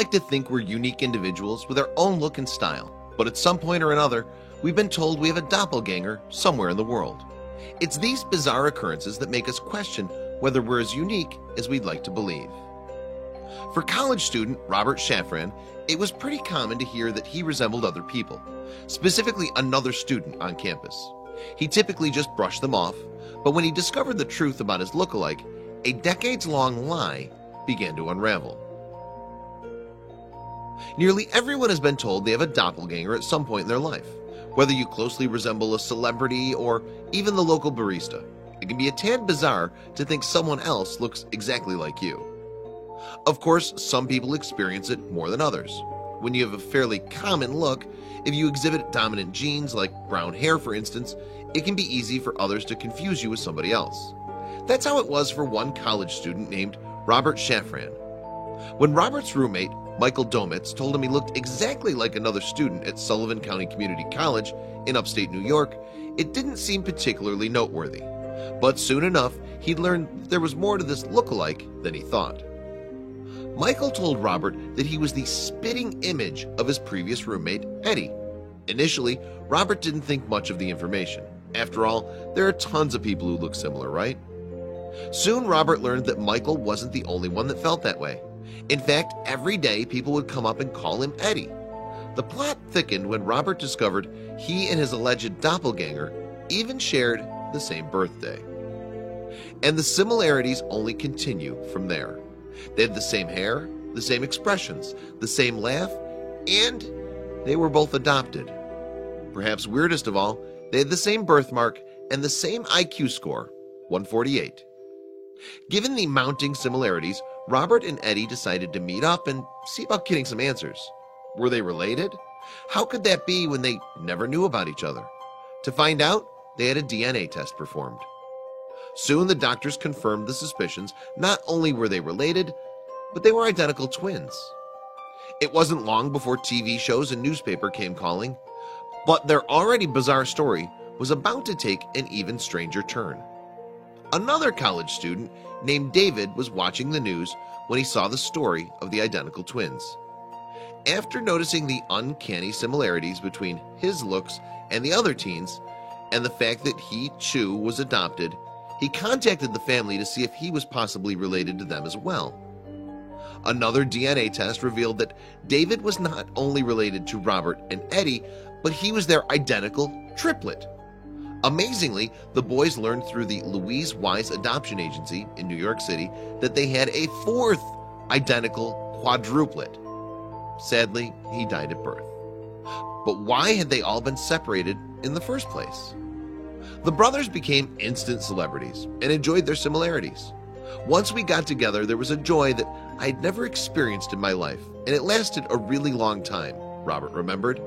like to think we're unique individuals with our own look and style, but at some point or another, we've been told we have a doppelganger somewhere in the world. It's these bizarre occurrences that make us question whether we're as unique as we'd like to believe. For college student Robert Shafran, it was pretty common to hear that he resembled other people, specifically another student on campus. He typically just brushed them off, but when he discovered the truth about his look-alike, a decades-long lie began to unravel. Nearly everyone has been told they have a doppelganger at some point in their life. Whether you closely resemble a celebrity or even the local barista, it can be a tad bizarre to think someone else looks exactly like you. Of course, some people experience it more than others. When you have a fairly common look, if you exhibit dominant genes like brown hair for instance, it can be easy for others to confuse you with somebody else. That's how it was for one college student named Robert Shafran. When Robert's roommate, Michael Domitz, told him he looked exactly like another student at Sullivan County Community College in upstate New York, it didn't seem particularly noteworthy. But soon enough, he'd learned that there was more to this look-alike than he thought. Michael told Robert that he was the spitting image of his previous roommate, Eddie. Initially, Robert didn't think much of the information. After all, there are tons of people who look similar, right? Soon, Robert learned that Michael wasn't the only one that felt that way. In fact, every day people would come up and call him Eddie. The plot thickened when Robert discovered he and his alleged doppelganger even shared the same birthday. And the similarities only continue from there. They had the same hair, the same expressions, the same laugh, and they were both adopted. Perhaps weirdest of all, they had the same birthmark and the same IQ score, 148. Given the mounting similarities, Robert and Eddie decided to meet up and see about getting some answers. Were they related? How could that be when they never knew about each other? To find out, they had a DNA test performed. Soon the doctors confirmed the suspicions. Not only were they related, but they were identical twins. It wasn't long before TV shows and newspaper came calling, but their already bizarre story was about to take an even stranger turn. Another college student named David was watching the news when he saw the story of the identical twins. After noticing the uncanny similarities between his looks and the other teens, and the fact that he too was adopted, he contacted the family to see if he was possibly related to them as well. Another DNA test revealed that David was not only related to Robert and Eddie, but he was their identical triplet. Amazingly, the boys learned through the Louise Wise Adoption Agency in New York City that they had a fourth identical quadruplet. Sadly, he died at birth. But why had they all been separated in the first place? The brothers became instant celebrities and enjoyed their similarities. Once we got together, there was a joy that I'd never experienced in my life, and it lasted a really long time, Robert remembered.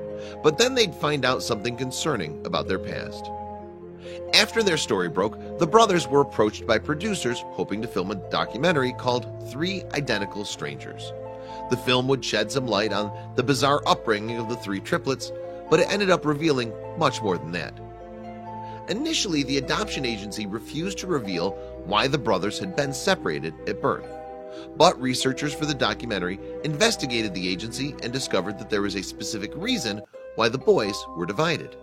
But then they'd find out something concerning about their past. After their story broke, the brothers were approached by producers hoping to film a documentary called Three Identical Strangers. The film would shed some light on the bizarre upbringing of the three triplets, but it ended up revealing much more than that. Initially, the adoption agency refused to reveal why the brothers had been separated at birth. But researchers for the documentary investigated the agency and discovered that there was a specific reason why the boys were divided.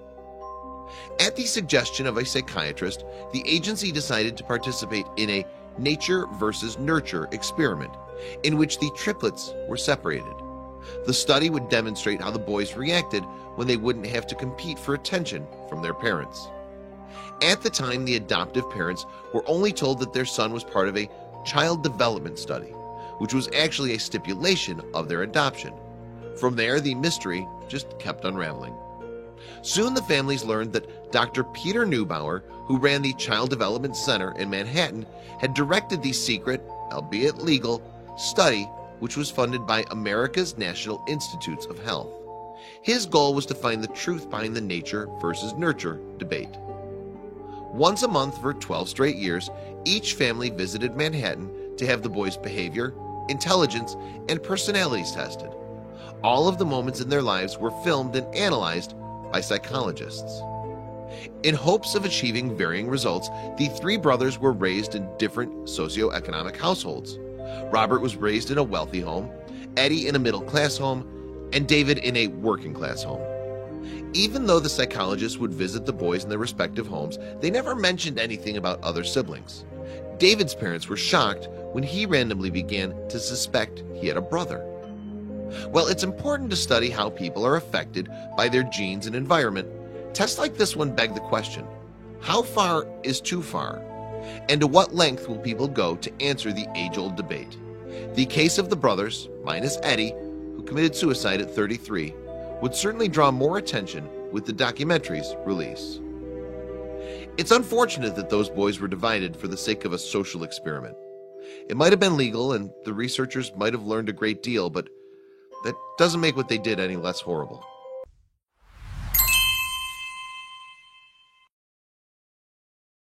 At the suggestion of a psychiatrist, the agency decided to participate in a nature versus nurture experiment in which the triplets were separated. The study would demonstrate how the boys reacted when they wouldn't have to compete for attention from their parents. At the time, the adoptive parents were only told that their son was part of a child development study, which was actually a stipulation of their adoption. From there, the mystery just kept unraveling. Soon the families learned that Dr. Peter Neubauer, who ran the Child Development Center in Manhattan, had directed the secret, albeit legal, study which was funded by America's National Institutes of Health. His goal was to find the truth behind the nature versus nurture debate. Once a month for 12 straight years, each family visited Manhattan to have the boys' behavior, intelligence, and personalities tested. All of the moments in their lives were filmed and analyzed by psychologists. In hopes of achieving varying results, the three brothers were raised in different socioeconomic households. Robert was raised in a wealthy home. Eddie in a middle-class home, and David in a working-class home. Even though the psychologists would visit the boys in their respective homes, they never mentioned anything about other siblings. David's parents were shocked when he randomly began to suspect he had a brother. Well, it's important to study how people are affected by their genes and environment. Tests like this one beg the question, how far is too far? And to what length will people go to answer the age-old debate? The case of the brothers, minus Eddie, who committed suicide at 33, would certainly draw more attention with the documentary's release. It's unfortunate that those boys were divided for the sake of a social experiment. It might have been legal and the researchers might have learned a great deal, but that doesn't make what they did any less horrible.